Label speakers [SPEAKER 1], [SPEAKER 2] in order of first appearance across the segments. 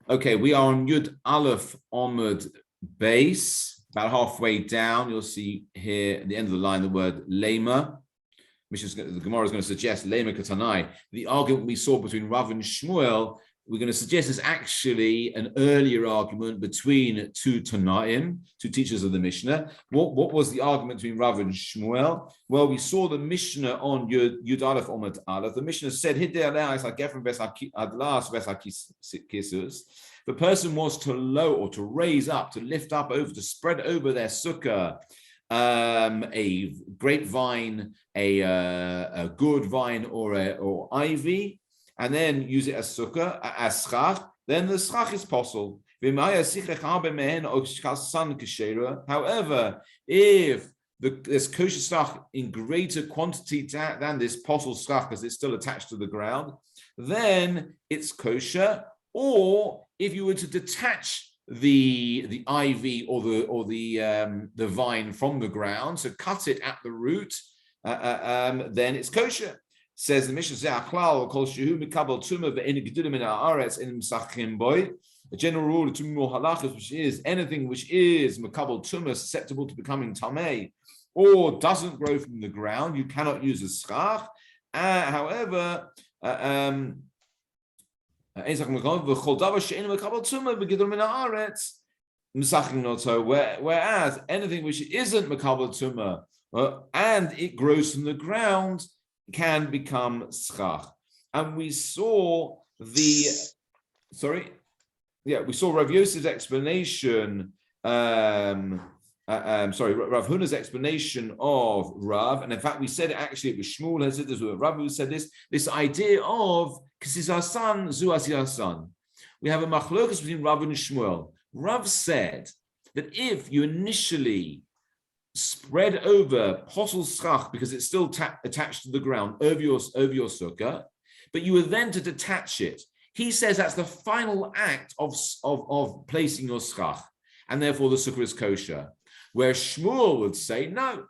[SPEAKER 1] Okay, we are on Yud Aleph Omud base, about halfway down. You'll see here at the end of the line the word Lema. The Gemara is going to suggest Lema Katanai. The argument we saw between Rav and Shmuel, we're going to suggest is actually an earlier argument between two Tanaim, two teachers of the Mishnah. What was the argument between Rav and Shmuel? Well, we saw the Mishnah on Yud Aleph Omud Aleph. The Mishnah said, the person was to lower or to raise up, to lift up over, to spread over their sukkah, a grapevine, a good vine, or ivy, and then use it as sukkah, as schach, then the schach is possible. However, if there's kosher schach in greater quantity than this possible schach because it's still attached to the ground, then it's kosher. Or if you were to detach the ivy or the vine from the ground, so cut it at the root, then it's kosher. Says the Mishnah, a general rule of Tumul Halachas, which is anything which is Makabal Tumah, susceptible to becoming Tameh, or doesn't grow from the ground, you cannot use a schach. However, whereas anything which isn't Makabal Tumah and it grows from the ground can become schach. And we saw Rav Yosef's explanation, Rav Huna's explanation of Rav, and in fact we said it actually, it was Shmuel who said this, Rav who said this idea of K'sisasan zu asiyasan. We have a machlokas between Rav and Shmuel. Rav said that if you initially spread over posel schach because it's still attached to the ground over your sukkah, but you were then to detach it, he says that's the final act of placing your schach, and therefore the sukkah is kosher. Where Shmuel would say no,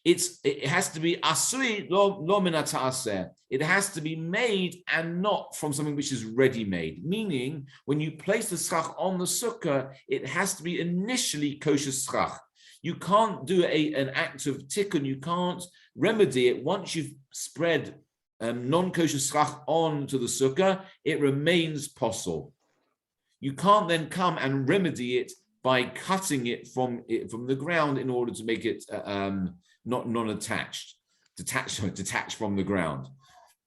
[SPEAKER 1] it has to be asui lo min ha'ta'aseh. It has to be made and not from something which is ready-made. Meaning, when you place the schach on the sukkah, it has to be initially kosher schach. You can't do an act of tikkun. You can't remedy it once you've spread non-kosher schach onto the sukkah. It remains posel. You can't then come and remedy it by cutting it from the ground in order to make it not non-attached, detached from the ground.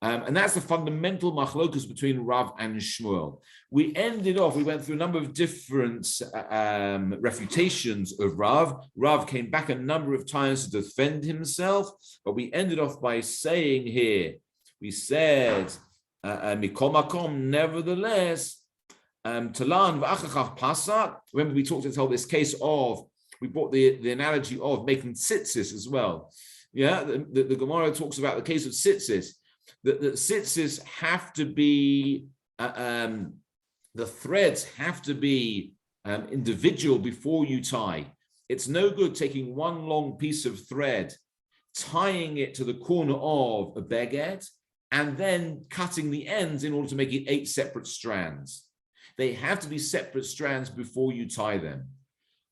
[SPEAKER 1] And that's the fundamental machlokus between Rav and Shmuel. We went through a number of different refutations of Rav. Rav came back a number of times to defend himself, but we ended off by saying here, we said, Mikol Makom, nevertheless, Talan v'achachach pasak. Remember, we told this case of, we brought the analogy of making tzitzis as well. Yeah, the Gemara talks about the case of tzitzis. The tzitzis have to be, the threads have to be individual before you tie. It's no good taking one long piece of thread, tying it to the corner of a beged, and then cutting the ends in order to make it 8 separate strands. They have to be separate strands before you tie them.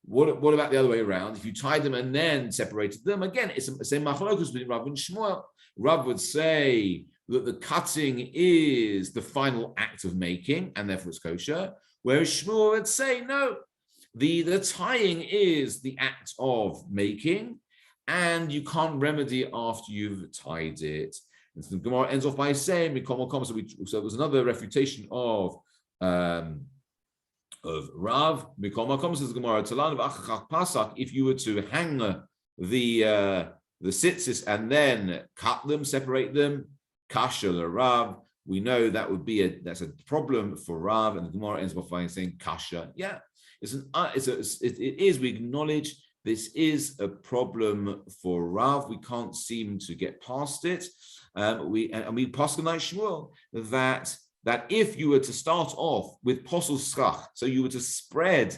[SPEAKER 1] What about the other way around? If you tied them and then separated them, again, it's the same machlokus between Rav and Shmuel. Rav would say that the cutting is the final act of making, and therefore it's kosher, whereas Shmuel would say, no, the tying is the act of making, and you can't remedy after you've tied it. And so the Gemara ends off by saying, so it was another refutation of Rav. Says the Gemara, if you were to hang the tzitzis and then cut them, separate them, kasha Rav, we know that would be that's a problem for Rav, and the Gemara ends off by saying kasha. Yeah, it is. We acknowledge this is a problem for Rav. We can't seem to get past it. We pass on Shmuel that if you were to start off with posel schach, so you were to spread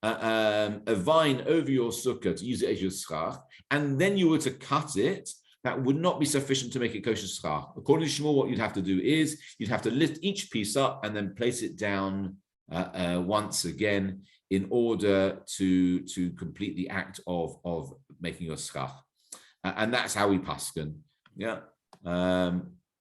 [SPEAKER 1] a vine over your sukkah to use it as your schach, and then you were to cut it, that would not be sufficient to make it kosher schach. According to Shmuel, what you'd have to do is you'd have to lift each piece up and then place it down once again in order to complete the act of making your schach. And that's how we paskin. Yeah.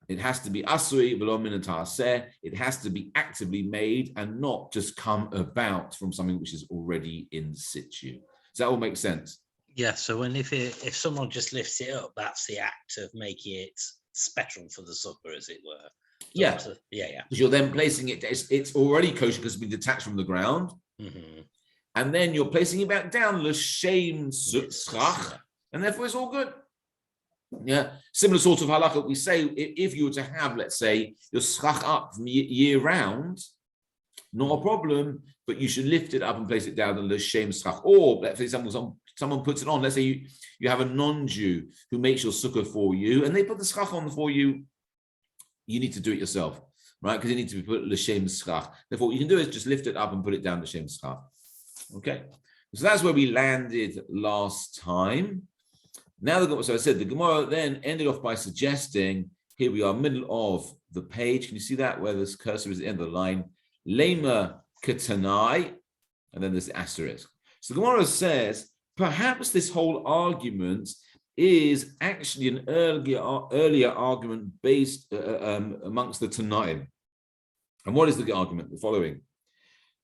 [SPEAKER 1] It has to be asui v'lo min ta'aseh. It has to be actively made and not just come about from something which is already in situ. Does that all make sense?
[SPEAKER 2] Yeah. So when if someone just lifts it up, that's the act of making it special for the sukkah, as it were.
[SPEAKER 1] Yeah.
[SPEAKER 2] Yeah.
[SPEAKER 1] Because you're then placing it. It's already kosher because it's been detached from the ground, and then you're placing it back down l'shem schach, and therefore it's all good. Yeah, similar sort of halakha we say if you were to have, let's say, your schach up from year round, not a problem, but you should lift it up and place it down in l'shem schach. Or let's say someone puts it on. Let's say you have a non-Jew who makes your sukkah for you, and they put the schach on for you. You need to do it yourself, right? Because it needs to be put l'shem schach. Therefore, what you can do is just lift it up and put it down l'shem schach. Okay, so that's where we landed last time. Now, so I said the Gemara then ended off by suggesting, here we are, middle of the page. Can you see that where this cursor is at the end of the line? Lema ketanai, and then there's the asterisk. So the Gemara says, perhaps this whole argument is actually an earlier argument based amongst the Tanaim. And what is the argument? The following.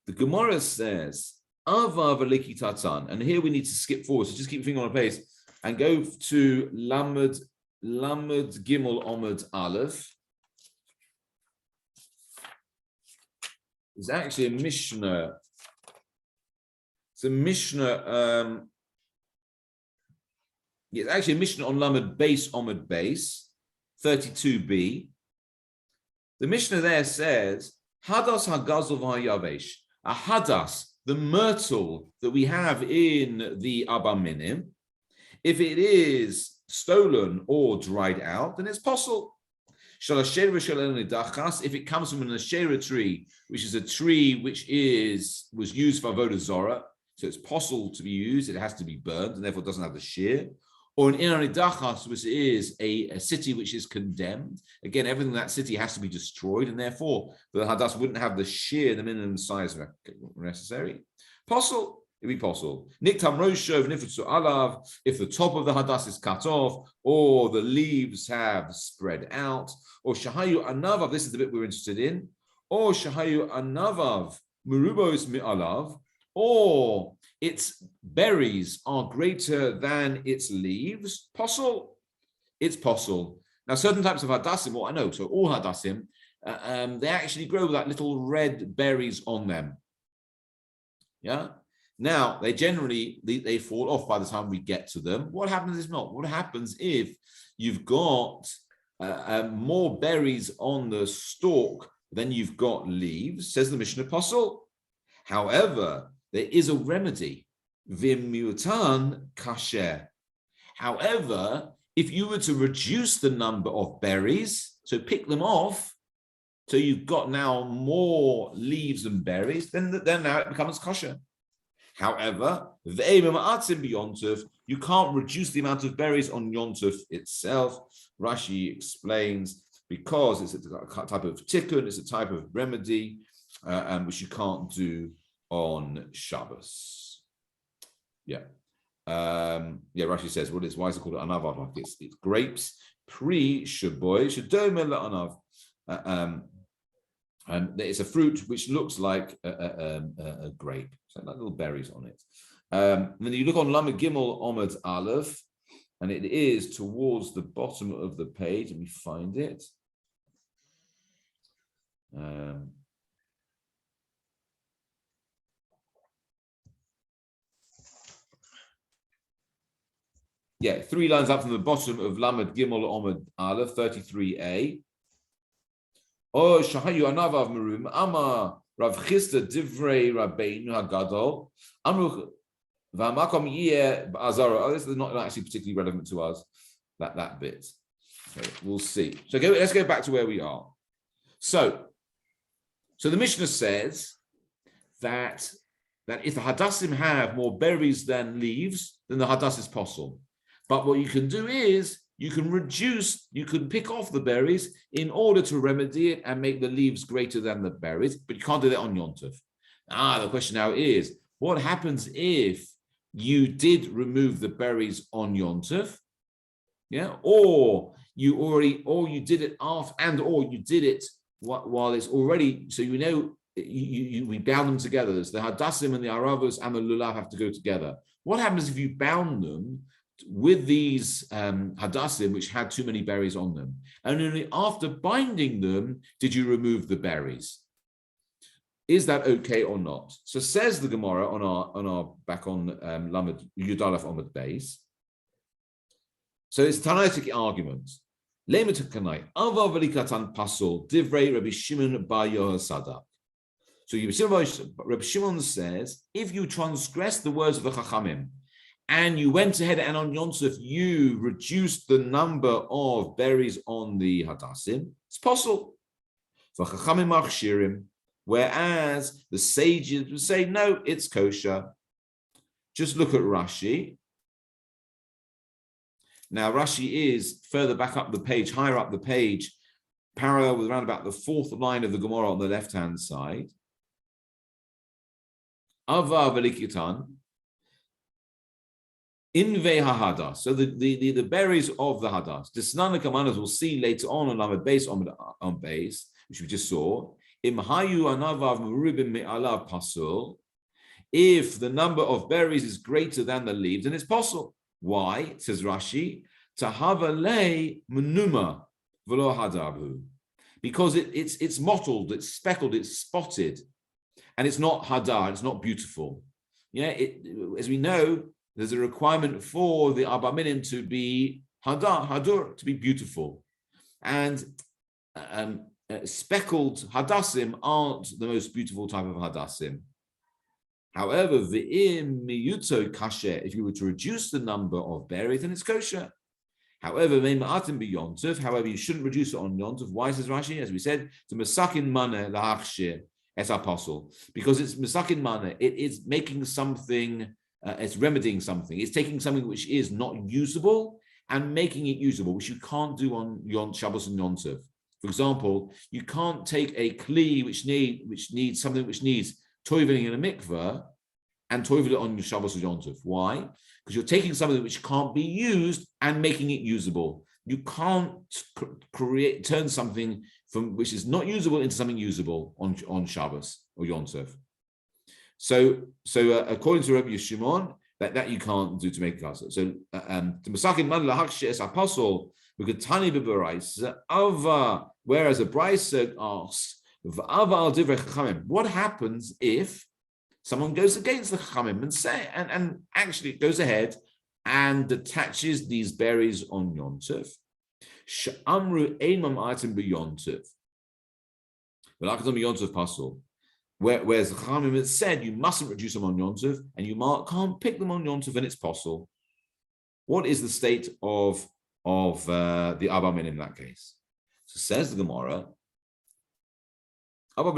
[SPEAKER 1] The Gemara says, Ava v'liki tatan, and here we need to skip forward, so just keep your finger on the pace, and go to Lamed Gimel Omid Aleph. It's actually a Mishnah. It's a Mishnah. It's actually a Mishnah on Lamed Beis Omid Beis 32b. The Mishnah there says, Hadas Hagazol v'Hayavesh. A hadas, the myrtle that we have in the Abba Minim, if it is stolen or dried out, then it's possible. If it comes from an Asherah tree, which is a tree which was used for Avodah Zorah, so it's possible to be used, it has to be burned, and therefore doesn't have the shear. Or an Inanidachas, which is a city which is condemned. Again, everything in that city has to be destroyed, and therefore the Hadas wouldn't have the shear, the minimum size necessary. Possible. It'd be possible. Niktam Roshov Nifutsu Alav, if the top of the Hadas is cut off, or the leaves have spread out, or Shahayu Anavav, this is the bit we're interested in, or Shahayu Anavav Murubos Mi'alav, or its berries are greater than its leaves, possible. It's possible. Now, certain types of Hadassim, what I know, so all Hadassim, they actually grow with that little red berries on them. Yeah? Now, they generally, they fall off by the time we get to them. What happens if not? What happens if you've got more berries on the stalk than you've got leaves, says the Mishnah Apostle. However, there is a remedy. V'miutan kasher. However, if you were to reduce the number of berries, so pick them off, so you've got now more leaves and berries, then now it becomes kosher. However, you can't reduce the amount of berries on Yontuf itself. Rashi explains, because it's a type of tikkun, it's a type of remedy, which you can't do on Shabbos. Yeah. Rashi says, why is it called anav? Like it's grapes, pre-shaboy, shadome la'anav. And it's a fruit which looks like a grape, so like little berries on it. And then you look on Lamed Gimel Omid Aleph, and it is towards the bottom of the page. Let me find it. 3 lines up from the bottom of Lamed Gimel Omid Aleph, 33a. Oh, Shahayu Anavav Merum, Ama Rav Chisda Divrei Rabbeinu Hagadol, Amruch V'Makom Yeh Ba'azara. Oh, this is not actually particularly relevant to us, that bit. Okay, we'll see. So let's go back to where we are. So the Mishnah says that if the Hadassim have more berries than leaves, then the Hadas is possible. But what you can do is, you can pick off the berries in order to remedy it and make the leaves greater than the berries, but you can't do that on Yontuf. The question now is, what happens if you did remove the berries on Yom Tov? Yeah, or you did it after, or you did it while it's already, so we bound them together. So the hadassim and the aravos and the lulav have to go together. What happens if you bound them with these hadassim which had too many berries on them, and only after binding them did you remove the berries? Is that okay or not? So says the Gemara on our back on Lamed Yudalef Omid base. So it's Tanaitic argument. Lemetakanai Ava Velikatan Pasul Divrei Rabbi Shimon Bar Yohasadak. So Rabbi Shimon says, if you transgress the words of the Chachamim, and you went ahead and on Yom Tov you reduced the number of berries on the hadassim, it's possible. For Chachamim Achshirim, whereas the sages would say, no, it's kosher. Just look at Rashi. Now, Rashi is further back up the page, higher up the page, parallel with around about the fourth line of the Gemara on the left-hand side. Ava velikitan, inve hahadas. So the berries of the hadas. The Snana Kamanas we'll see later on Lamed base on base, which we just saw. Imhayu anavav merubim me'alav pasul. If the number of berries is greater than the leaves, then it's possible. Why? Says Rashi, tahavale menuma v'lo hadabu, because it's mottled, it's speckled, it's spotted, and it's not hadar, it's not beautiful. Yeah, as we know, there's a requirement for the arba minim to be hadur, to be beautiful, and speckled hadassim aren't the most beautiful type of hadassim. However, v'im miyuto kasher, if you were to reduce the number of berries, then it's kosher. However, me'ma'atim b'Yom Tov, however, you shouldn't reduce it on Yom Tov. Why, says Rashi? As we said, to masakin mana lahachshir es apostle, because it's masakin mana. It is making something, it's remedying something. It's taking something which is not usable and making it usable, which you can't do on Shabbos and Yom Tov. For example, you can't take a kli which needs something which needs toiveling in a mikveh and toivel it on your Shabbos or Yom Tov. Why? Because you're taking something which can't be used and making it usable. You can't turn something from which is not usable into something usable on Shabbos or Yom Tov. So according to Rabbi Shimon, that you can't do to make a kasa. So to masakin man lahaksh es apostle because tani b'baraisa ava. Whereas a brayso asks, what happens if someone goes against the Chachamim and actually goes ahead and detaches these berries on Yom Tov? She'amru einam item b'Yom Tov. Whereas the Chachamim had said you mustn't reduce them on Yom Tov and you can't pick them on Yom Tov and it's possible. What is the state of the Abba Min in that case? So says the Gemara, so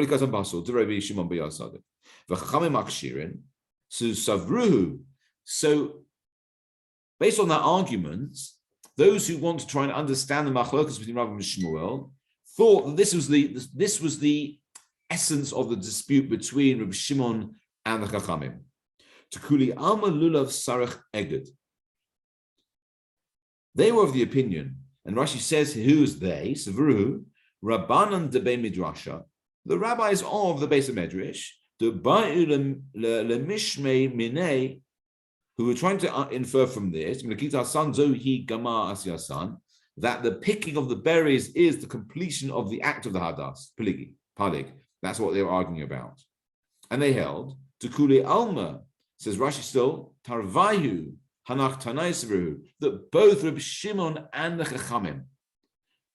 [SPEAKER 1] based on that argument, those who want to try and understand the machlokas between Rav and Shmuel thought that this was the essence of the dispute between Rabbi Shimon and the Chachamim. Tukuli alma lulav sarach eged. They were of the opinion, and Rashi says, who's they? Savruhu, Rabbanan debe midrasha. The rabbis of the base of Medrash, the Ba'il Lemishmei Minei, who were trying to infer from this, that the picking of the berries is the completion of the act of the Hadas, Palig. That's what they were arguing about. And they held, Tukule Alma, says Rashi still, Tarvayu, Hanach Tanaisavru, that both Rabbi Shimon and the Chachamim.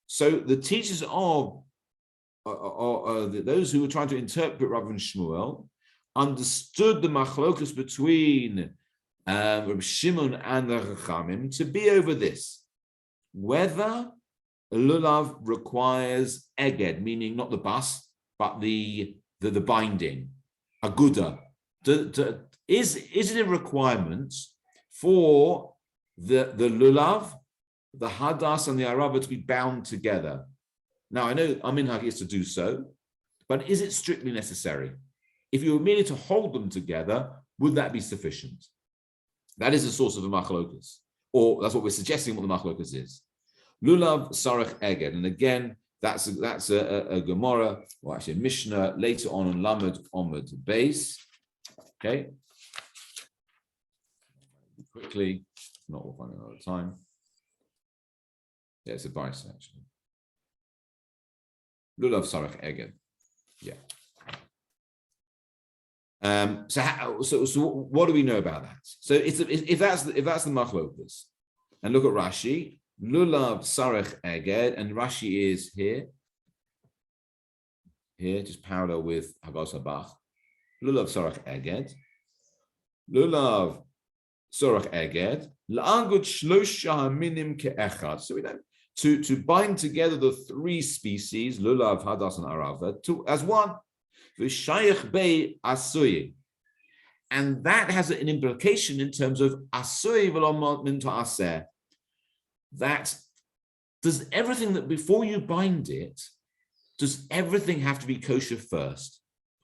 [SPEAKER 1] So the teachers of those who were trying to interpret Rav and Shmuel understood the machlokus between Rabbi Shimon and the Chachamim to be over this: whether lulav requires eged, meaning not the bas, but the binding, aguda. Is it a requirement for the lulav, the hadas, and the arava to be bound together? Now, I know our minhag is to do so, but is it strictly necessary? if you were merely to hold them together, would that be sufficient? That is the source of the machlokas, or that's what we're suggesting what the machlokas is. Lulav sarach eged, and again, that's a Gemara, or actually a Mishnah later on in Lamed Omid base. Okay, quickly, not we'll find another time. Yeah, it's a bias actually. Lulav sarach eged. Yeah. So what do we know about that? So if that's the machlokas, and look at Rashi, lulav sarech eged, and Rashi is here, just parallel with Hagos Habach. Lulav sarech eged, lulav sarech eged, la'angut shlosha minim ke'echad. So we know to bind together the three species, lulav, hadas, and arava, as one. V'shayach bei asui, and that has an implication in terms of asui v'lo minto aseh. That does everything that before you bind it, does everything have to be kosher first,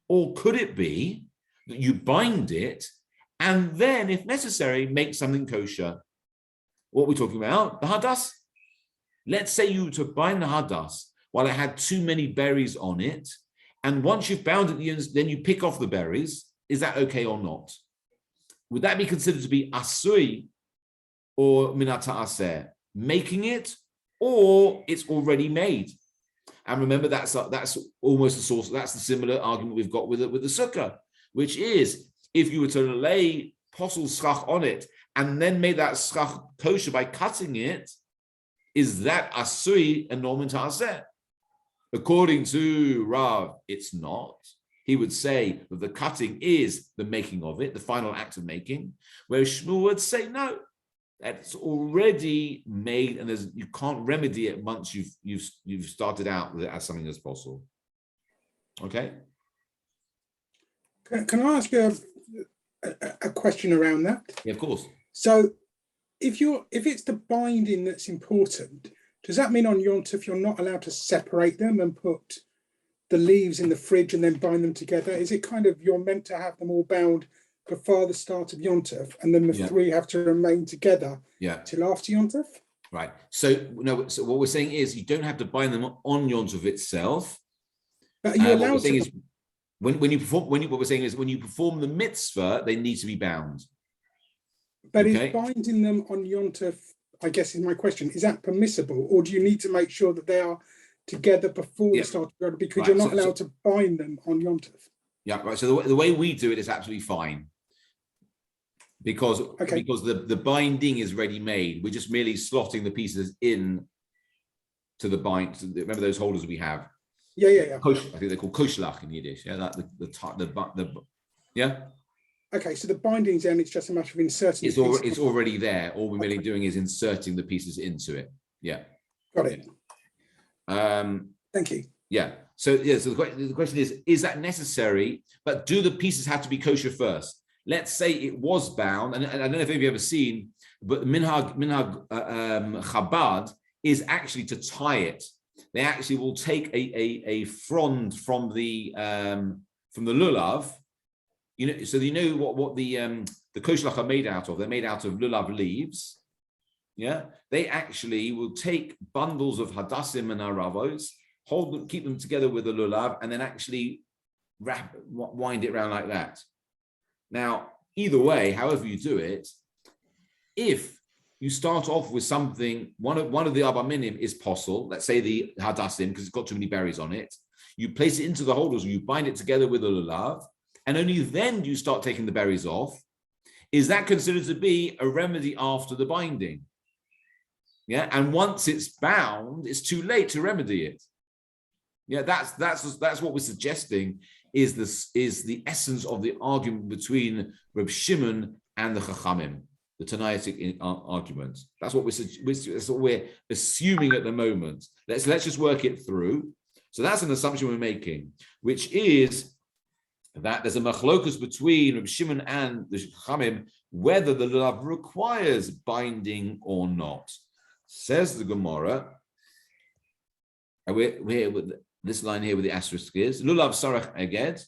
[SPEAKER 1] or could it be that you bind it and then, if necessary, make something kosher? What are we talking about? The hadas. Let's say you were to bind the hadas while it had too many berries on it. And once you've bound it, then you pick off the berries. Is that okay or not? Would that be considered to be asui or minata aseh, making it, or it's already made? And remember, that's almost the source. That's the similar argument we've got with the sukkah, which is if you were to lay posel schach on it and then make that schach kosher by cutting it, is that asui and not minata aseh? According to Rav, it's not. He would say that the cutting is the making of it, the final act of making, whereas Shmuel would say no, that's already made, and you can't remedy it once you've started out with it as something as possible. Okay.
[SPEAKER 3] Can I ask you a question around that?
[SPEAKER 1] Yeah, of course.
[SPEAKER 3] So, if it's the binding that's important, does that mean on Yom Tov you're not allowed to separate them and put the leaves in the fridge and then bind them together? Is it kind of you're meant to have them all bound before the start of Yom Tov, and then the three have to remain together till after Yom Tov?
[SPEAKER 1] Right. So no. So what we're saying is you don't have to bind them on Yom Tov itself.
[SPEAKER 3] But are you allowed
[SPEAKER 1] what we're
[SPEAKER 3] to?
[SPEAKER 1] When you perform, what we're saying is when you perform the mitzvah, they need to be bound.
[SPEAKER 3] But is binding them on Yom Tov, I guess is my question, is that permissible, or do you need to make sure that they are together before the start of Yom Tov, because you're not allowed to bind them on Yom Tov? Yeah,
[SPEAKER 1] right. So the way we do it is absolutely fine, because the binding is ready made. We're just merely slotting the pieces in to the bind. Remember those holders we have?
[SPEAKER 3] Yeah.
[SPEAKER 1] I think they're called koshlach in Yiddish. Yeah, yeah.
[SPEAKER 3] Okay, so the binding's in, it's just a matter of inserting.
[SPEAKER 1] It's already there. All we're really doing is inserting the pieces into it. Yeah.
[SPEAKER 3] Got it. Thank you.
[SPEAKER 1] Yeah. So the question is that necessary? But do the pieces have to be kosher first? Let's say it was bound, and I don't know if you've ever seen, but minhag Chabad is actually to tie it. They actually will take a frond from the lulav. So you know what the koshlach are made out of? They're made out of lulav leaves. Yeah, they actually will take bundles of hadassim and aravos, hold them, keep them together with the lulav, and then actually wind it around like that. Now, either way, however you do it, if you start off with something, one of the Abba Minim is posel, let's say the hadassim, because it's got too many berries on it. You place it into the holders, you bind it together with the lulav, and only then do you start taking the berries off. Is that considered to be a remedy after the binding? Yeah, and once it's bound, it's too late to remedy it. Yeah, that's what we're suggesting is the essence of the argument between Reb Shimon and the Chachamim, the Tanaitic argument. That's what we're assuming at the moment. Let's just work it through. So that's an assumption we're making, which is that there's a machlokus between Reb Shimon and the Chachamim whether the lulav requires binding or not. Says the Gemara, and we're here with this line here with the asterisk is lulav sarach eged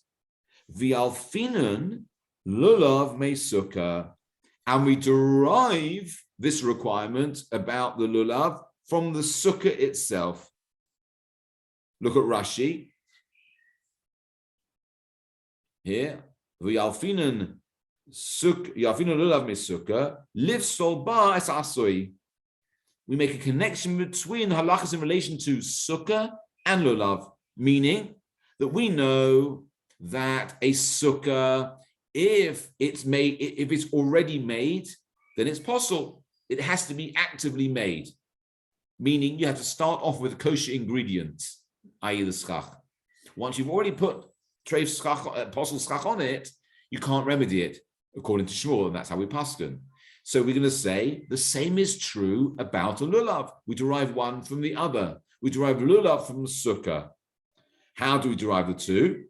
[SPEAKER 1] V'alfinan lulav mesukkah. And we derive this requirement about the lulav from the sukkah itself. Look at Rashi. Here, v'yalfinan lulav mesukkah, livsol ba es asoi. We make a connection between halachas in relation to sukkah and lulav, meaning that we know that a sukkah, if it's already made, then it's possible. It has to be actively made, meaning you have to start off with kosher ingredients, i.e. the schach. Once you've already put treif schach, possible schach on it, you can't remedy it, according to Shmuel, and that's how we paskin. So we're going to say the same is true about a lulav. We derive one from the other. We derive lulav from the sukkah. How do we derive the two?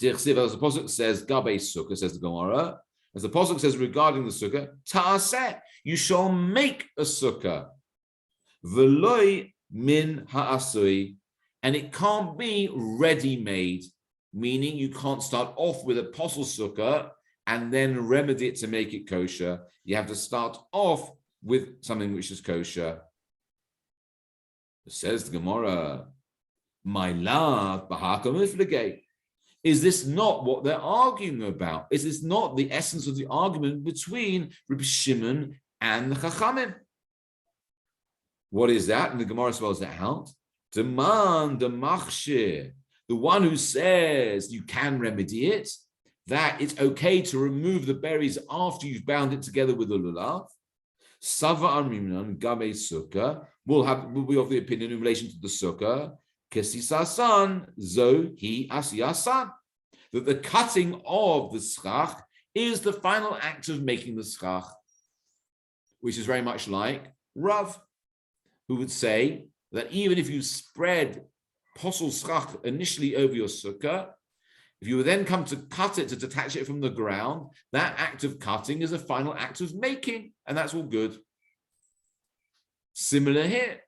[SPEAKER 1] As the pasuk says, "Gabe sukkah," says the Gemara. As the pasuk says regarding the sukkah, "Ta'aseh," you shall make a sukkah. V'loi min ha'asui, and it can't be ready-made, meaning you can't start off with a posel sukkah and then remedy it to make it kosher. You have to start off with something which is kosher. It says the Gemara, "My love, b'haka. Is this not what they're arguing about? Is this not the essence of the argument between Rabbi Shimon and the Chachamim? What is that? And the Gemara spells that out. Demand the machshir, the one who says you can remedy it, that it's okay to remove the berries after you've bound it together with the lulav. Sava Arminan Gabe Sukkah will be of the opinion in relation to the sukkah. Kesisasan zo hi asiyasan, that the cutting of the schach is the final act of making the schach, which is very much like Rav, who would say that even if you spread posel schach initially over your sukkah, if you would then come to cut it, to detach it from the ground, that act of cutting is a final act of making, and that's all good. Similar here,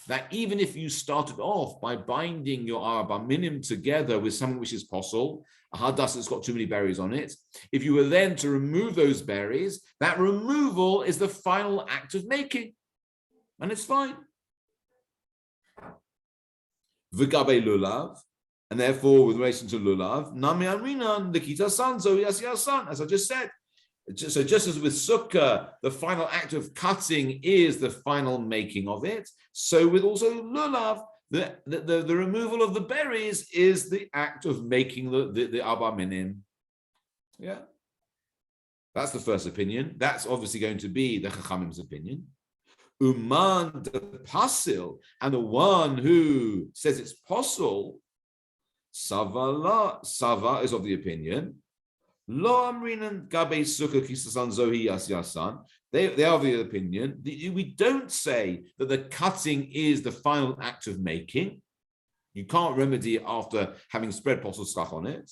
[SPEAKER 1] that even if you started off by binding your arba minim together with something which is posel, a hadas that's got too many berries on it, if you were then to remove those berries, that removal is the final act of making, and it's fine. V'gabe lulav, and therefore with relation to lulav, nami arinan nikita sanzo yasiyasan, as I just said. So just as with sukkah, the final act of cutting is the final making of it, so with also lulav, the removal of the berries is the act of making the arba minim. Yeah, that's the first opinion. That's obviously going to be the Chachamim's opinion. Uman the pasil, and the one who says it's possible, Sava is of the opinion. Lo amrinan gabe sukkah kisasan zohi yasyasan. They are of the opinion. We don't say that the cutting is the final act of making. You can't remedy it after having spread posel schach on it.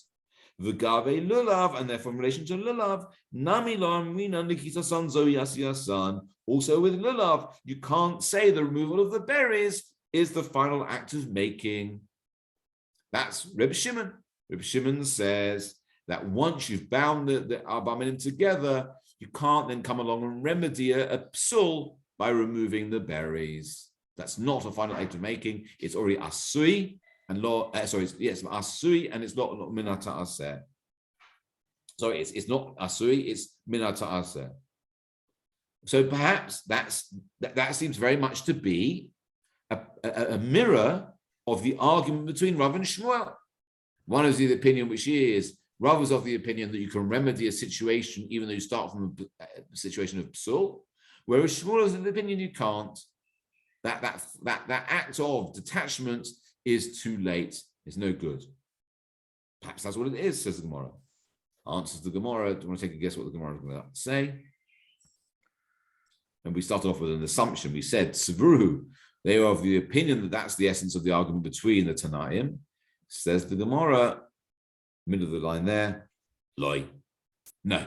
[SPEAKER 1] V'gabe lulav, and therefore in relation to lulav, nami lo amrinan kisasan zohi yasyasan. Also with lulav, you can't say the removal of the berries is the final act of making. That's Reb Shimon. Reb Shimon says that once you've bound the arba minim together, you can't then come along and remedy a psul by removing the berries. That's not a final act of making. It's already asui and asui, and it's not minata aseh. Sorry, it's not asui, it's minata aseh. So perhaps that seems very much to be a mirror of the argument between Rav and Shmuel. One is the opinion which is, Rav is of the opinion that you can remedy a situation even though you start from a situation of psul, whereas Shmuel is of the opinion you can't. That act of detachment is too late, it's no good. Perhaps that's what it is, says the Gemara. Answers the Gemara. Do you want to take a guess what the Gemara is going to say? And we started off with an assumption. We said, Savruhu, they are of the opinion that that's the essence of the argument between the Tanaim. Says the Gemara, middle of the line there, Loi. No,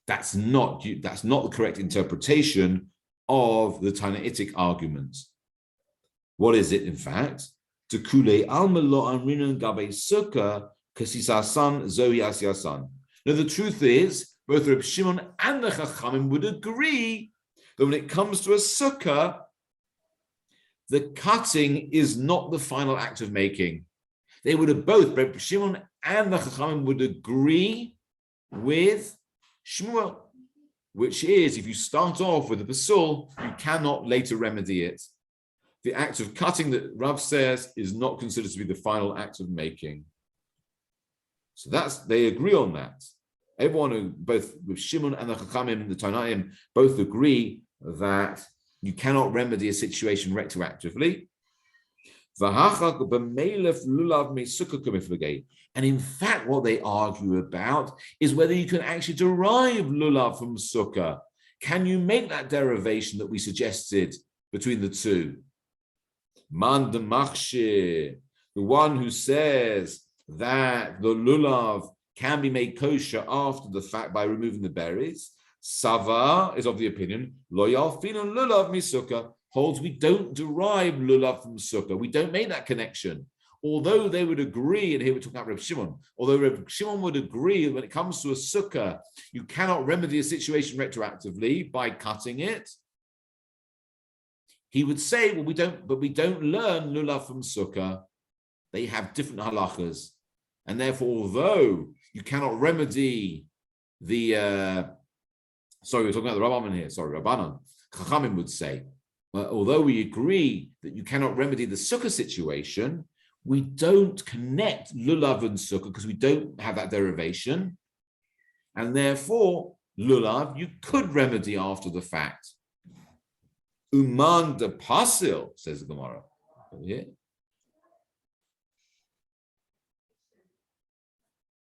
[SPEAKER 1] that's not the correct interpretation of the Tanaitic argument. What is it, in fact? To kule alma lo amrinan gabe sukkah Kasisasan, Zohi Asiasan. Now, the truth is, both Reb Shimon and the Chachamim would agree that when it comes to a sukkah, the cutting is not the final act of making. They would have both, Reb Shimon and the Chachamim would agree with Shmuel, which is, if you start off with a basul, you cannot later remedy it. The act of cutting that Rav says is not considered to be the final act of making. So they agree on that. Everyone who, both with Shimon and the Chachamim and the Tanaim, both agree that you cannot remedy a situation retroactively. And in fact, what they argue about is whether you can actually derive lulav from sukkah. Can you make that derivation that we suggested between the two? Man de machshir, the one who says that the lulav can be made kosher after the fact by removing the berries. Sava is of the opinion, lo yalfinu lulav misukah, holds we don't derive lulav from sukkah. We don't make that connection. Although they would agree, and here we're talking about Reb Shimon, although Reb Shimon would agree when it comes to a sukkah, you cannot remedy a situation retroactively by cutting it. He would say, well, we don't learn lulav from sukkah. They have different halachas. And therefore, although you cannot remedy the, we're talking about the Rabbanan here, Rabbanan, Chachamim would say, although we agree that you cannot remedy the sukkah situation, we don't connect lulav and sukkah because we don't have that derivation. And therefore, lulav, you could remedy after the fact. Uman de pasil, says the Gemara. Over here.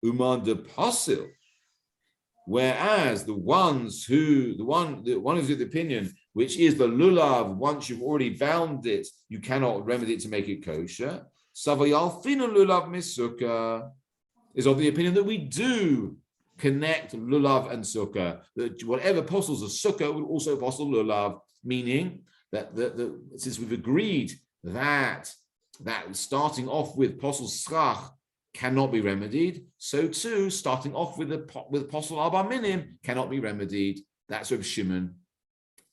[SPEAKER 1] Uman de pasil. Whereas the one who's of the opinion, which is the lulav, once you've already bound it, you cannot remedy it to make it kosher. Savayalfina lulav misukah is of the opinion that we do connect lulav and sukkah. That whatever apostles a sukkah will also apostle lulav, meaning that since we've agreed that starting off with apostle schach cannot be remedied, so too starting off with apostle arba minim cannot be remedied. That's Reb Shimon.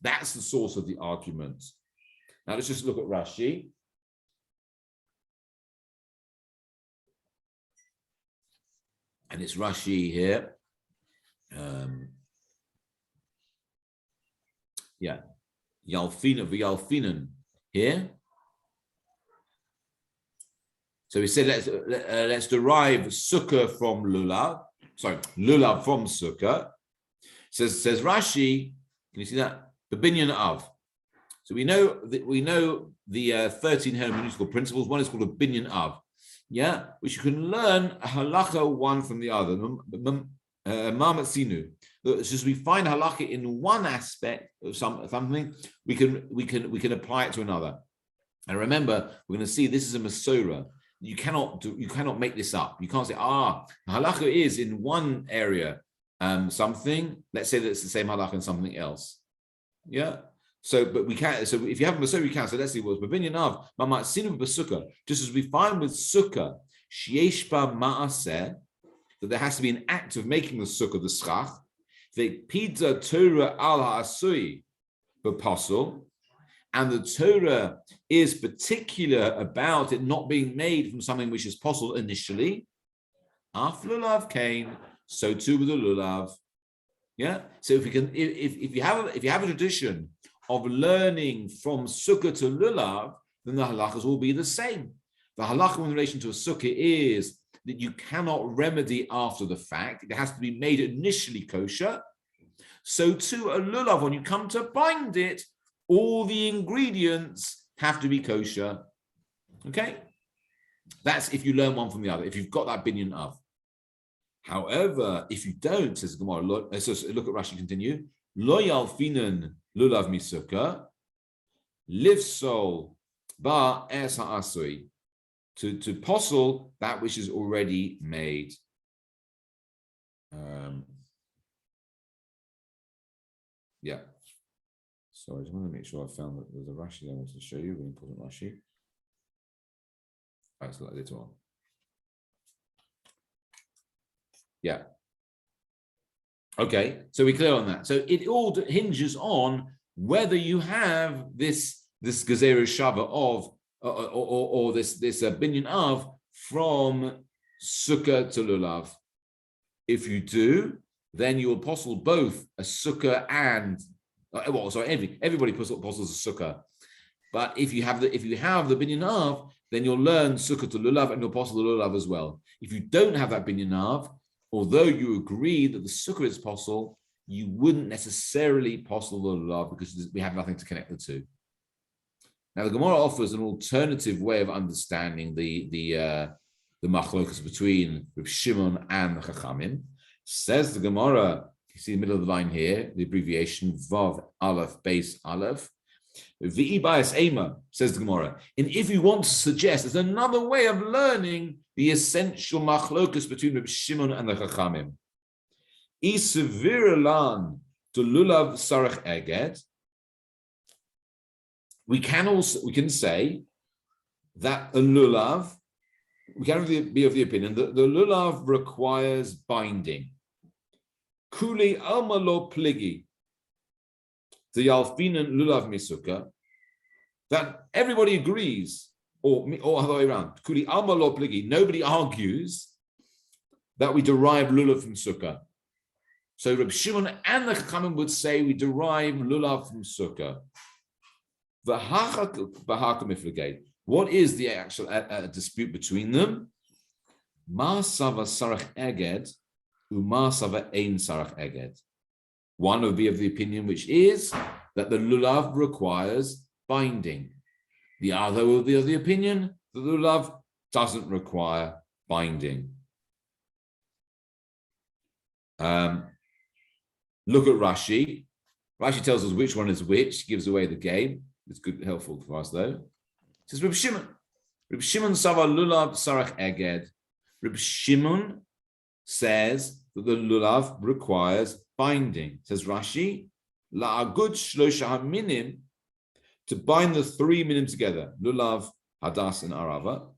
[SPEAKER 1] That's the source of the argument. Now let's just look at Rashi. And it's Rashi here. Yalfina v'yalfinan here. So we said let's derive sukkah from lulav. Sorry, lulav from sukkah. Says Rashi. Can you see that? The binyan of. So we know the 13 hermeneutical principles. One is called a binyan of. Yeah, which you can learn a halacha one from the other. As we find halacha in one aspect of something, we can apply it to another. And remember, we're going to see this is a Masorah. You cannot make this up. You can't say, halacha is in one area something. Let's say that it's the same halacha in something else. Yeah. So, but we can't. So, if you have a Masorah, you can. So, let's see what's B'binyan of Ma'asinu b'sukkah. Just as we find with sukkah, sheyesh ba ma'aseh, that there has to be an act of making the sukkah, the schach. The pizza Torah al ha'asui b'pasul, and the Torah is particular about it not being made from something which is possible initially. Af lulav kain, so too with the lulav. Yeah. So if you have a tradition of learning from sukkah to lulav, then the halachas will be the same. The halacha in relation to a sukkah is that you cannot remedy after the fact. It has to be made initially kosher. So too, a lulav, when you come to bind it, all the ingredients have to be kosher. Okay? That's if you learn one from the other, if you've got that binyan of. However, if you don't, says the Gemara, look at Rashi, continue. Lo yalfinan lulav misukah, livsol ba es ha'asui, to posel that which is already made. Yeah. So I just want to make sure I found that there's a Rashi that I wanted to show you, really important Rashi. All right, so later on. Yeah. Okay, so we're clear on that. So it all hinges on whether you have this gezerah shava of or this binyan of from sukkah to lulav. If you do, then you will apostle both a sukkah and everybody apostles a sukkah. But if you have the binyan of, then you'll learn sukkah to lulav and you'll apostle the lulav as well. If you don't have that binyan of, although you agree that the sukkah is apostle, you wouldn't necessarily apostle the lulav because we have nothing to connect the two. Now the Gemara offers an alternative way of understanding the machlokas between Reb Shimon and the Chachamim. Says the Gemara, you see the middle of the line here, the abbreviation Vav Aleph Beis Aleph. V'i Bayis Ema, says the Gemara. And if you want to suggest there's another way of learning the essential machlokas between Reb Shimon and the Chachamim. Iseviralan to lulav sarach eged. We can say that a lulav, we can be of the opinion that the lulav requires binding. Kuli alma lo pligi, the yalfinan lulav misuka, that everybody agrees, or other way around. Kuli alma lo pligi, nobody argues that we derive lulav from sukkah. So Reb Shimon and the Chachamim would say we derive lulav from sukkah. What is the actual dispute between them? Ma sava sarach eged, uma sava ein sarach eged. One would be of the opinion which is that the lulav requires binding. The other will be of the opinion that the lulav doesn't require binding. Look at Rashi. Rashi tells us which one is which, gives away the game. It's good, helpful for us though. It says Reb Shimon. Reb Shimon Sava Lulav Sarach Eged. Reb Shimon says that the lulav requires binding. Says Rashi, La'agud Shlosha Haminim, to bind the 3 minim together, lulav, hadas, and arava.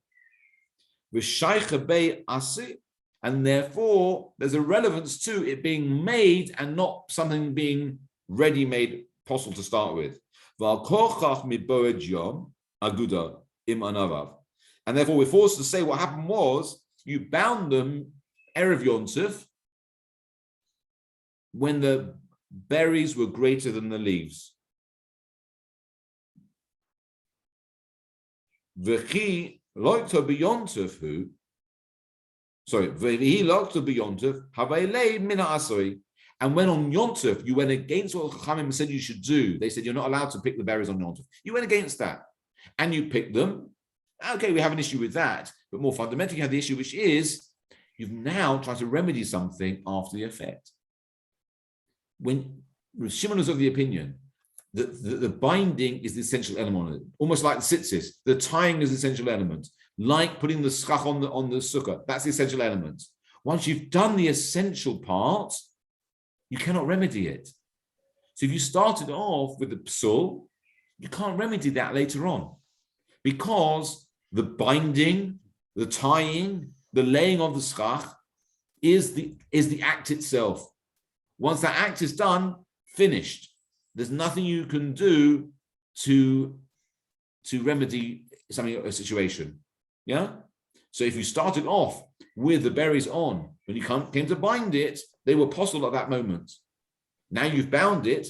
[SPEAKER 1] V'shaycha bei asi, and therefore there's a relevance to it being made and not something being ready-made possible to start with. And therefore we're forced to say what happened was you bound them Erev Yontif when the berries were greater than the leaves. V'chi loikta b'yontif hu. Sorry, v'hi loikta b'yontif haveilei mina asoi. And when on Yontif, you went against what Chachamim said you should do. They said you're not allowed to pick the berries on Yontif. You went against that. And you picked them. Okay, we have an issue with that. But more fundamentally, you have the issue, which is you've now tried to remedy something after the effect. When Shimon was of the opinion that the binding is the essential element, almost like the tzitzis, the tying is the essential element, like putting the schach on the sukkah, that's the essential element. Once you've done the essential part, you cannot remedy it. So if you started off with the psul, you can't remedy that later on, because the binding, the tying, the laying of the schach is the act itself. Once that act is done, finished. There's nothing you can do to remedy a situation. Yeah. So if you started off with the berries on, when you came to bind it, they were possible at that moment. Now you've bound it.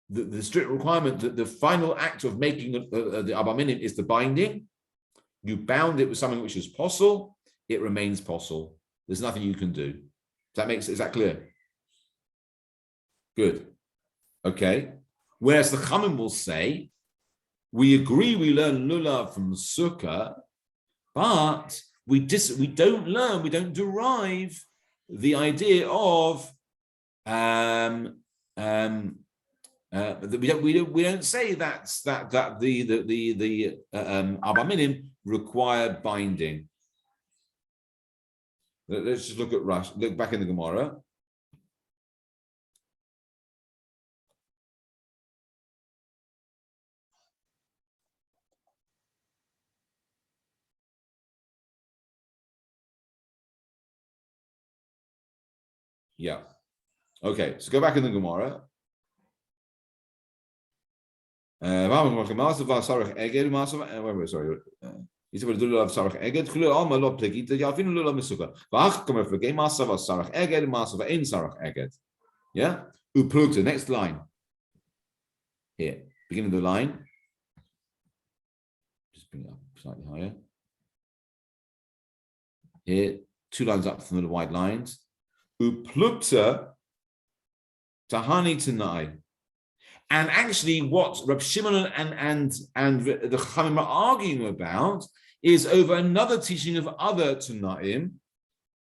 [SPEAKER 1] The strict requirement that the final act of making the Abba Minim is the binding. You bound it with something which is possible. It remains possible. There's nothing you can do. Is that clear? Good. Okay. Whereas the Chachamim will say, we agree we learn lulav from sukkah, but we don't derive the idea of we don't say that the Abba Minim require binding. Let's just look back in the Gemara. Yeah. Okay, so go back in the Gemara. Sorry. He said, "Lulav sarach eged, chulul alma lo plegita, yavinu lulav misuka. V'ach kamer flegei masav sarach eged, masav ein sarach eged." Yeah. Uplugta. Next line. Here, beginning of the line. Just bring it up slightly higher. Here, 2 lines up from the wide lines. Uplugta tahani tanai. And actually, what Rabbi Shimon and the Chachamim are arguing about is over another teaching of other Tanaim,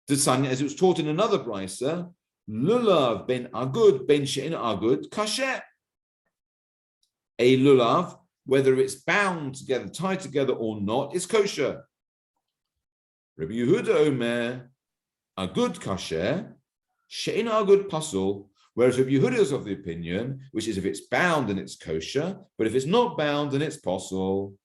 [SPEAKER 1] the son, as it was taught in another brisa, lulav ben agud ben she'en agud kasher. A lulav, whether it's bound together, tied together or not, is kosher. Rabbi Yehuda Omer agud kasher, she'en agud pasul. Whereas Rabbi Yehuda is of the opinion, which is if it's bound then it's kosher, but if it's not bound then it's possible.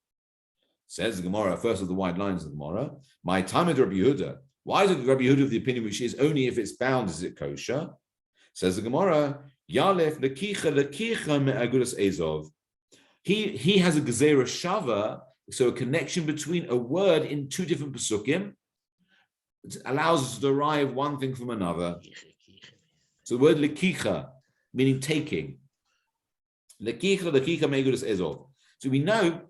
[SPEAKER 1] Says the Gemara, first of the wide lines of the Gemara, my time with Rabbi Yehuda. Why is it Rabbi Yehuda of the opinion which is only if it's bound is it kosher? Says the Gemara, Yalef lekicha me'agudas ezov. He has a gezerah shava, so a connection between a word in 2 different pesukim. It allows us to derive one thing from another. So the word lekicha, meaning taking. Lekicha me'agudas ezov. So we know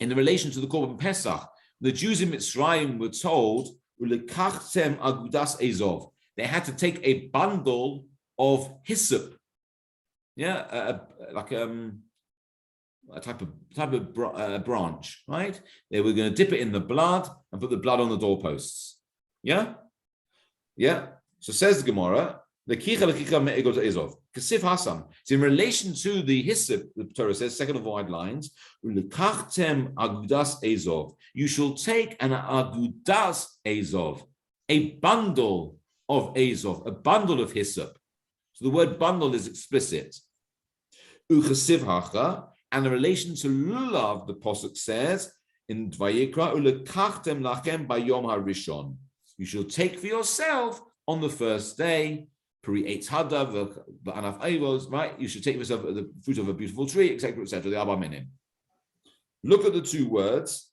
[SPEAKER 1] in the relation to the Korban Pesach, the Jews in Mitzrayim were told, "Ulekachtem agudas ezov." They had to take a bundle of hyssop, like a type of branch, right? They were going to dip it in the blood and put the blood on the doorposts. Yeah. So says the Gemara, "Lekicha me'agudas ezov." Kasif Hasam. So in relation to the hyssop, the Torah says, second of the wide lines, "Ulekachtem agudas ezov." You shall take an agudas ezov, a bundle of ezov, a bundle of hyssop. So the word bundle is explicit. Uchasiv hacha, and in relation to lulav, the pasuk says in Vayikra, "Ulekachtem lachem bayom harishon." You shall take for yourself on the first day. Right? You should take yourself the fruit of a beautiful tree, etc., etc. The Abba Minim. Look at the 2 words.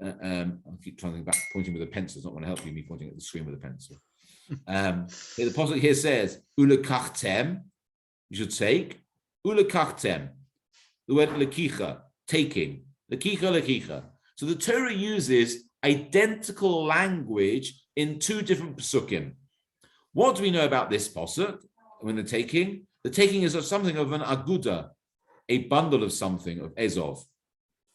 [SPEAKER 1] I keep trying to think back, pointing with a pencil. It's not going to help you, me pointing at the screen with a pencil. The pasuk here says, "Ulekachtem," you should take. Ulekachtem, the word lekicha, taking. Lekicha. So the Torah uses identical language in 2 different pesukim. What do we know about this pasuk? When the taking is of something of an aguda, a bundle of something of ezov.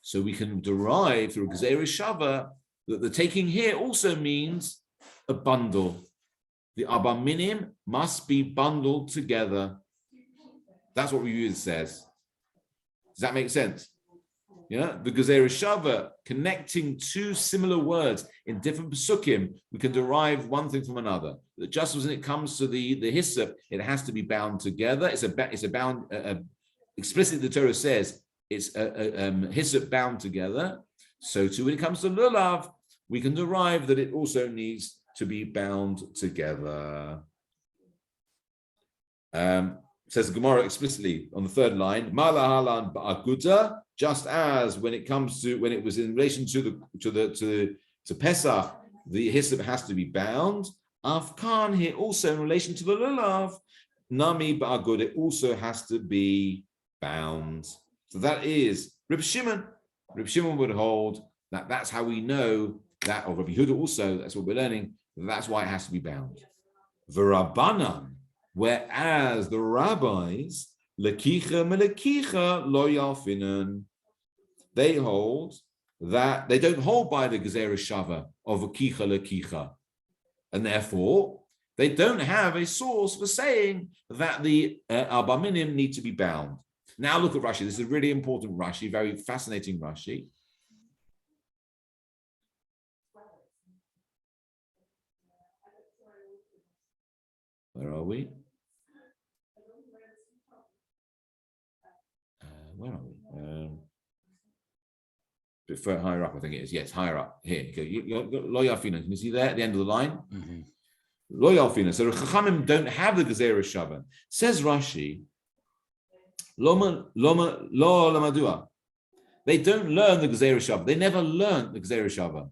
[SPEAKER 1] So we can derive through gezerah shava that the taking here also means a bundle. The Abba Minim must be bundled together. That's what Reuven says. Does that make sense? Yeah, the gezerah shava, connecting 2 similar words in different pesukim, we can derive one thing from another. Just as when it comes to the hyssop, it has to be bound together. It's a bound. Explicitly, the Torah says it's a hyssop bound together. So too, when it comes to lulav, we can derive that it also needs to be bound together. Says the Gemara explicitly on the 3rd line, "Malahalan ba'aguda." Just as when it was in relation to Pesach, the hyssop has to be bound. Afkan here also in relation to the lulav, nami ba'agud, it also has to be bound. So that is Rabbi Shimon. Rabbi Shimon would hold that that's how we know that, or Rabbi Yehuda also, that's what we're learning, that's why it has to be bound. V'Rabbanan, whereas the rabbis, lekicha melekicha lo yalfinan, they hold that they don't hold by the gezerah shava of a kicha lekicha, and therefore they don't have a source for saying that the Abba Minim need to be bound. Now look at Rashi. This is a really important Rashi, very fascinating Rashi. Where are we? Where are we? A bit further higher up, I think it is. Yes, higher up. Here you go. Lo Yafinan. Can you see there at the end of the line? Lo yalfina. So the Chachamim don't have the Gezerah Shava. Says Rashi, lo lamadua. They don't learn the Gezerah Shava. They never learned the Gezerah Shava.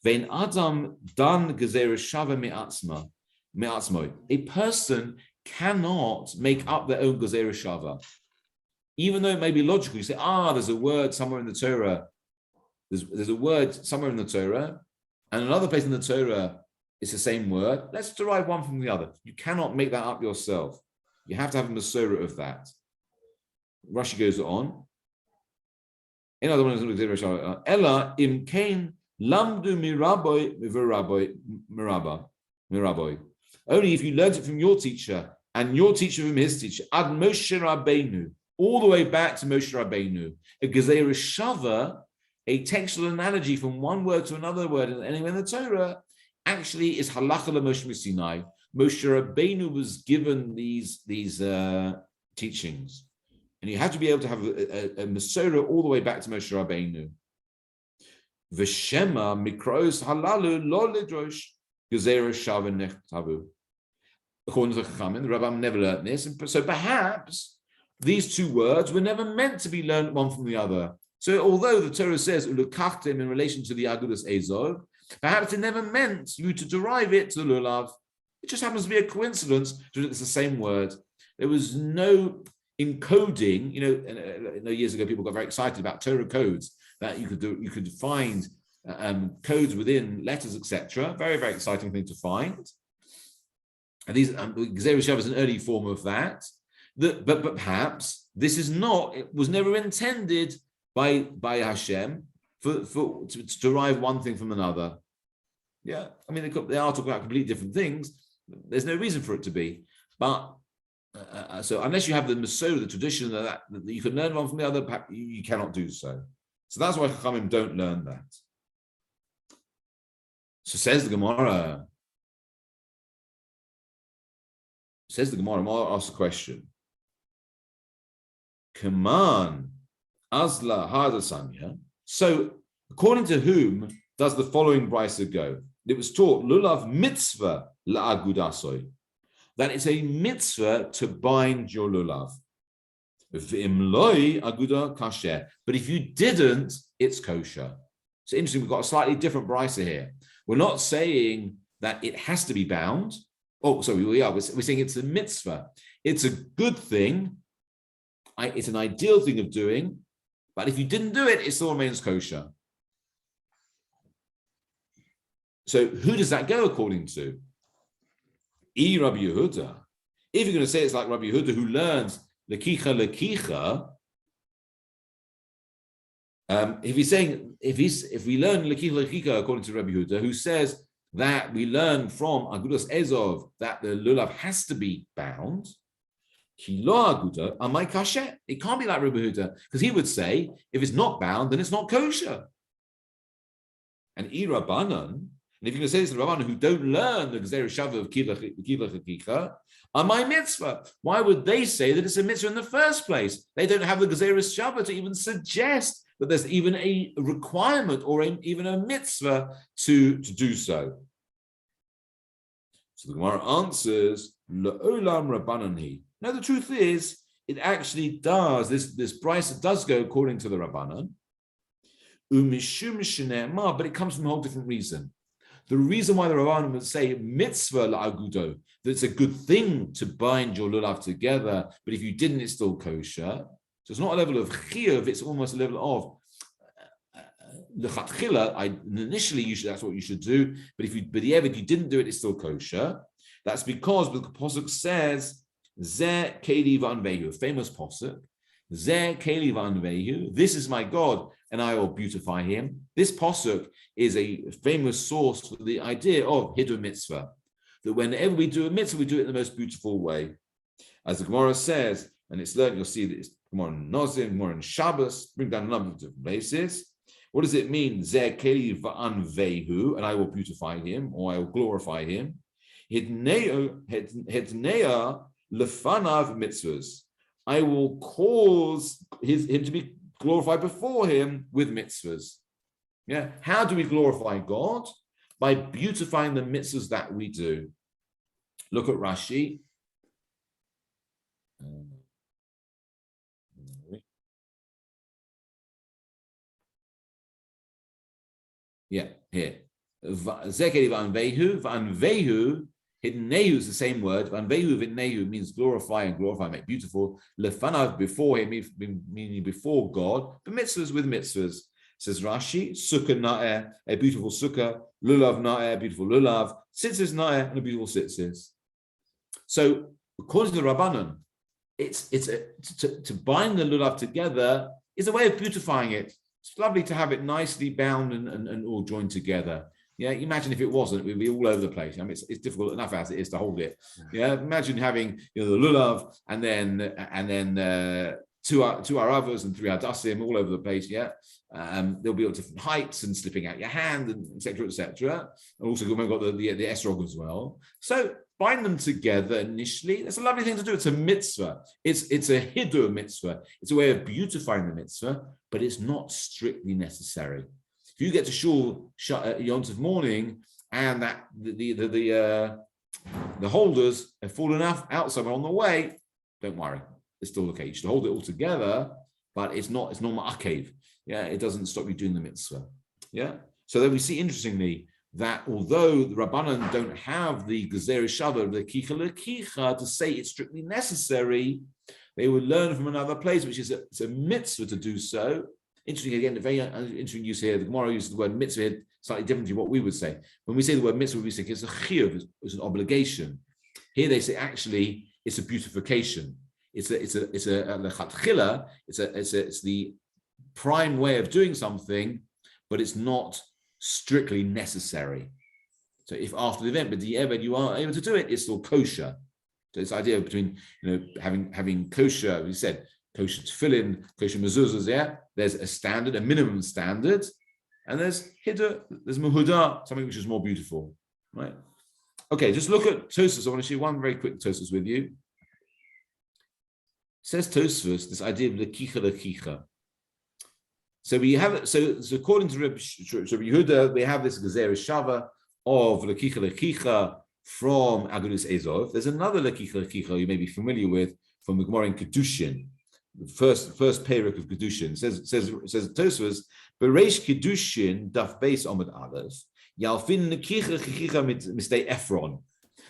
[SPEAKER 1] Vein Adam dan Gezerah Shava me'atzmo. A person cannot make up their own Gezerah Shava. Even though it may be logical, you say, there's a word somewhere in the Torah. There's a word somewhere in the Torah, and another place in the Torah, it's the same word. Let's derive one from the other. You cannot make that up yourself. You have to have a Masorah of that. Rashi goes on. In other words, Ella im kain lamdu miraboy miraboy. Only if you learned it from your teacher and your teacher from his teacher, ad Moshe Rabbeinu, all the way back to Moshe Rabbeinu, a Gezerah Shava, a textual analogy from one word to another word anywhere in the Torah, actually is halacha Moshe Sinai. Moshe Rabbeinu was given these teachings, and you have to be able to have a Masorah all the way back to Moshe Rabbeinu. V'shema mikros halalu lo lidrosh Gezerah Shava nechtavu. According to the Chachamim, the Rabbam never learned this, and so perhaps these two words were never meant to be learned one from the other. So although the Torah says ulukachtem in relation to the Agudas Ezov, perhaps it never meant you to derive it to the lulav. It just happens to be a coincidence that it's the same word. There was no encoding. Years ago people got very excited about Torah codes that you could do. You could find codes within letters, etc. Very, very exciting thing to find. And these Gezerah Shava is an early form of that. But perhaps this is not. It was never intended by Hashem to derive one thing from another. Yeah, I mean they are talking about completely different things. There's no reason for it to be. But so unless you have the Masorah, the tradition that you can learn one from the other, you cannot do so. So that's why Chachamim don't learn that. So says the Gemara. Gemara asks a question. Kaman Azla Hadasanya. So, according to whom does the following brisa go? It was taught lulav mitzvah la'agudasoy, that it's a mitzvah to bind your lulav. V'imloi aguda kasher. But if you didn't, it's kosher. So interesting, we've got a slightly different brisa here. We're not saying that it has to be bound. Oh, sorry, we are. We're saying it's a mitzvah. It's a good thing. It's an ideal thing of doing. But if you didn't do it, it still remains kosher. So who does that go according to? Rabbi Yehuda. If you're going to say it's like Rabbi Yehuda who learns lekicha, if we learn lekicha according to Rabbi Yehuda, who says that we learn from Agudas Ezov that the lulav has to be bound, Ki lo aguda amai kasher. It can't be like Rabbi Yehuda, because he would say if it's not bound, then it's not kosher. And Rabbanan, and if you're going to say this to Rabbanan who don't learn the Gezerah Shava of Kila Chakicha, amai mitzvah. Why would they say that it's a mitzvah in the first place? They don't have the Gezerah Shava to even suggest that there's even a requirement or even a mitzvah to do so. So the Gemara answers, La'olam Rabbanani. Now the truth is, it actually does, this brisa does go according to the Rabbanan, but it comes from a whole different reason. The reason why the Rabbanan would say mitzvah la'agudo, that it's a good thing to bind your lulav together, but if you didn't, it's still kosher. So it's not a level of chiyuv, it's almost a level of lechatchila. Initially, that's what you should do, but if you didn't do it, it's still kosher. That's because the pasuk says, Zeh keli v'anvehu, a famous pasuk. Zeh keli v'anvehu, this is my God, and I will beautify him. This pasuk is a famous source for the idea of hidur mitzvah, that whenever we do a mitzvah, we do it in the most beautiful way. As the Gemara says, and it's learned, you'll see that it's Gemara in Nozim, Gemara in Shabbos, bring down a number of different places. What does it mean? Zeh keli v'anvehu, and I will beautify him, or I will glorify him. Hitneya lefanav mitzvahs. I will cause him to be glorified before him with mitzvahs. Yeah. How do we glorify God? By beautifying the mitzvahs that we do. Look at Rashi. Yeah, here. Zekeri vanvehu, vanvehu, hidnehu is the same word. Vanvehu vidnehu means glorify and glorify, make beautiful. Lefanav, before him, meaning before God. The mitzvahs with mitzvahs. Says Rashi, sukkah na'eh, a beautiful sukkah. Lulav na'eh, a beautiful lulav. Tzitzis na'eh, and a beautiful tzitzis. So, according to the Rabbanan, to bind the lulav together is a way of beautifying it. It's lovely to have it nicely bound and all joined together. Yeah, imagine if it wasn't, we'd be all over the place. I mean, it's difficult enough as it is to hold it. Yeah, imagine having the lulav and then two aravas and 3 hadassim all over the place. Yeah, they'll be at different heights and slipping out your hand and etc. etc. And also we've got the esrog as well. So bind them together initially. That's a lovely thing to do. It's a mitzvah. It's a hidur mitzvah. It's a way of beautifying the mitzvah, but it's not strictly necessary. If you get to shul Yom Tov morning and that the holders have fallen out somewhere on the way, don't worry. It's still okay. You should hold it all together, but it's not ma'akev. Yeah, it doesn't stop you doing the mitzvah. Yeah. So then we see interestingly that although the Rabbanan don't have the Gezerah Shavah, the Kicha Lekicha, to say it's strictly necessary, they would learn from another place, which is it's a mitzvah to do so. Interesting, again, very interesting use here. The Gemara uses the word mitzvah here, slightly different to what we would say. When we say the word mitzvah, we say it's a chiyuv, it's an obligation. Here they say actually it's a beautification. It's the prime way of doing something, but it's not strictly necessary. So if after the event, but you are able to do it, it's still kosher. So this idea between having kosher, we said kosher tefillin, kosher mezuzahs, yeah, there's a standard, a minimum standard, and there's hiddur, there's muhudah, something which is more beautiful, right? Okay, just look at Tosfos. I want to share one very quick Tosfos with you. It says Tosfos, this idea of lekicha. So we have so according to Rabbi Yehuda, we have this Gezerah Shavah of lekicha from Agudas Ezov. There's another lekicha you may be familiar with from the Gemara in Kedushin, the first perek of Kedushin. Says Tosfos, Bereish Kedushin daf beis Amud Aleph Yalfin lekicha mistei Ephron.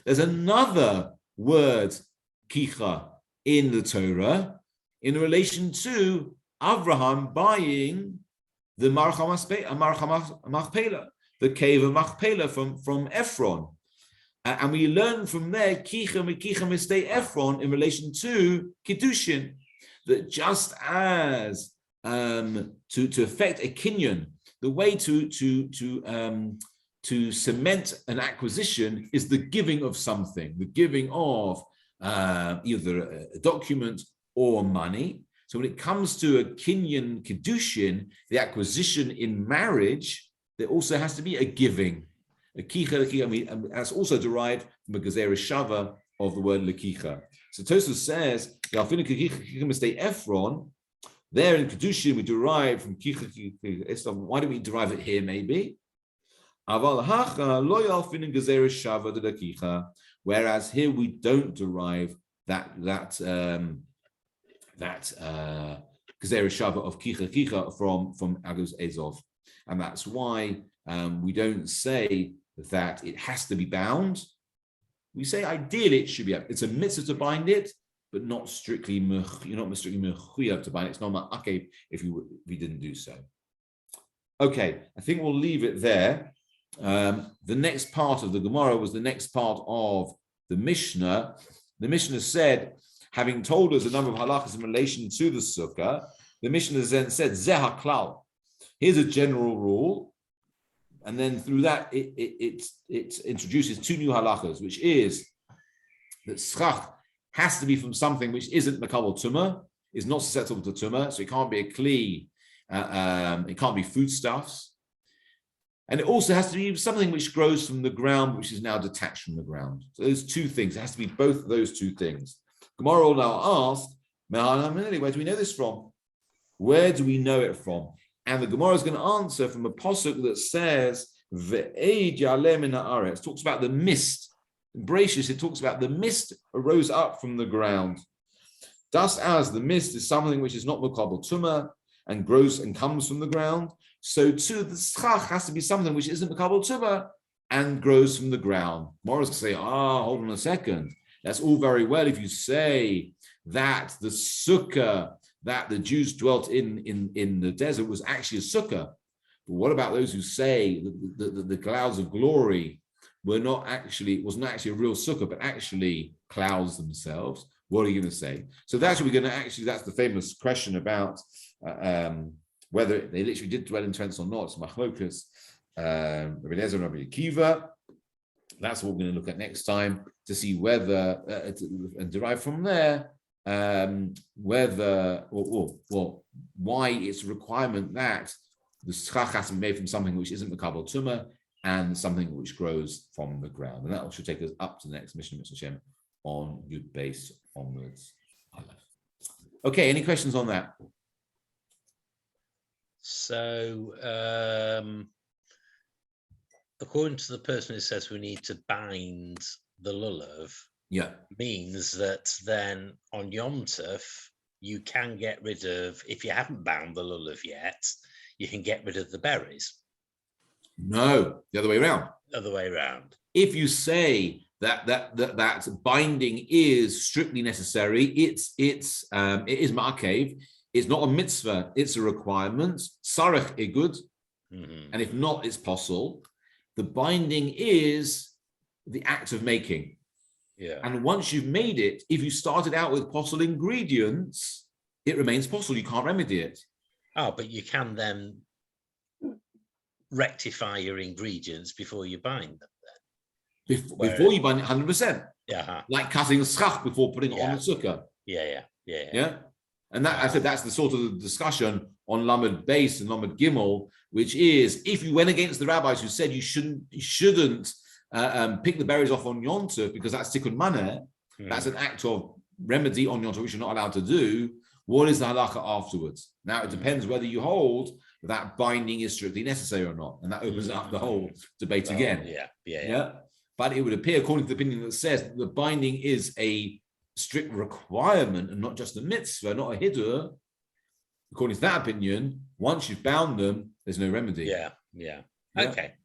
[SPEAKER 1] There's another word kicha in the Torah in relation to Avraham buying the Marcha Machpelah, the cave of Machpelah from Ephron. And we learn from there, Kicha Mistei Ephron, in relation to Kiddushin, that just as to affect a kinyan, the way to cement an acquisition is the giving of something, the giving of either a document or money. So when it comes to a kinyan kiddushin, the acquisition in marriage, there also has to be a giving. A kicha, and that's also derived from a gezerah shava of the word lekicha. So Tosfos says, Ephron, there in kiddushin we derive from kicha. Why don't we derive it here? Maybe. Whereas here we don't derive that gezerah shava of kicha from Agudas Ezov, and that's why we don't say that it has to be bound. We say ideally it should be. It's a mitzvah to bind it, but not strictly. You're not strictly mechuyav to bind it. It's not ma'akev if you didn't do so. Okay, I think we'll leave it there. The next part of the Gemara was the next part of the Mishnah. The Mishnah said, having told us a number of halachas in relation to the sukkah, the Mishnah then said, Zeh haklal. Here's a general rule. And then through that, it introduces 2 new halachas, which is that schach has to be from something which isn't makabel tumah, is not susceptible to tumah, so it can't be a kli, it can't be foodstuffs. And it also has to be something which grows from the ground, which is now detached from the ground. So there's 2 things. It has to be both of those 2 things. Gemara will now ask, where do we know this from? Where do we know it from? And the Gemara is going to answer from a pasuk that says, "Ve'ed yaleh min haaretz." Talks about the mist Bereshis, it talks about the mist arose up from the ground. Just as the mist is something which is not Mekabel Tumah and grows and comes from the ground, so too the schach has to be something which isn't Mekabel Tumah and grows from the ground. Morris can say, hold on a second. That's all very well if you say that the sukkah that the Jews dwelt in the desert was actually a sukkah. But what about those who say that the clouds of glory wasn't actually a real sukkah, but actually clouds themselves? What are you going to say? So that's what we're going to that's the famous question about whether they literally did dwell in tents or not. It's Machlokas, Rabbi Eliezer and Rabbi Akiva. That's what we're going to look at next time to see whether, and derive from there, whether, or why it's a requirement that the schach has to be made from something which isn't Mekabel Tumah and something which grows from the ground. And that should take us up to the next mission, Mr. Shem, on Yud Base onwards. Okay, any questions on that?
[SPEAKER 2] So, according to the person who says we need to bind the lulav, means that then on Yom Tov, you can get rid of, if you haven't bound the lulav yet, you can get rid of the berries.
[SPEAKER 1] No, the other way around.
[SPEAKER 2] Other way around.
[SPEAKER 1] If you say that binding is strictly necessary, it is ma'akev. It's not a mitzvah; it's a requirement. Sarech igud, and if not, it's possible. The binding is the act of making.
[SPEAKER 2] Yeah.
[SPEAKER 1] And once you've made it, if you started out with possible ingredients, it remains possible. You can't remedy it.
[SPEAKER 2] Oh, but you can then rectify your ingredients before you bind them.
[SPEAKER 1] Before you bind it 100%.
[SPEAKER 2] Yeah.
[SPEAKER 1] Like cutting a schach before putting it on the sukkah.
[SPEAKER 2] Yeah.
[SPEAKER 1] And that I said that's the sort of discussion on Lamed Beis and Lamed Gimel, which is if you went against the rabbis who said you shouldn't pick the berries off on Yom Tov because that's tikkun maneh, that's an act of remedy on Yom Tov which you're not allowed to do. What is the halacha afterwards? Now it depends whether you hold that binding is strictly necessary or not, and that opens up the whole debate again.
[SPEAKER 2] Yeah.
[SPEAKER 1] But it would appear, according to the opinion that says that the binding is a strict requirement and not just a mitzvah, not a hidur. According to that opinion, once you've bound them, there's no remedy.
[SPEAKER 2] Yeah. Okay.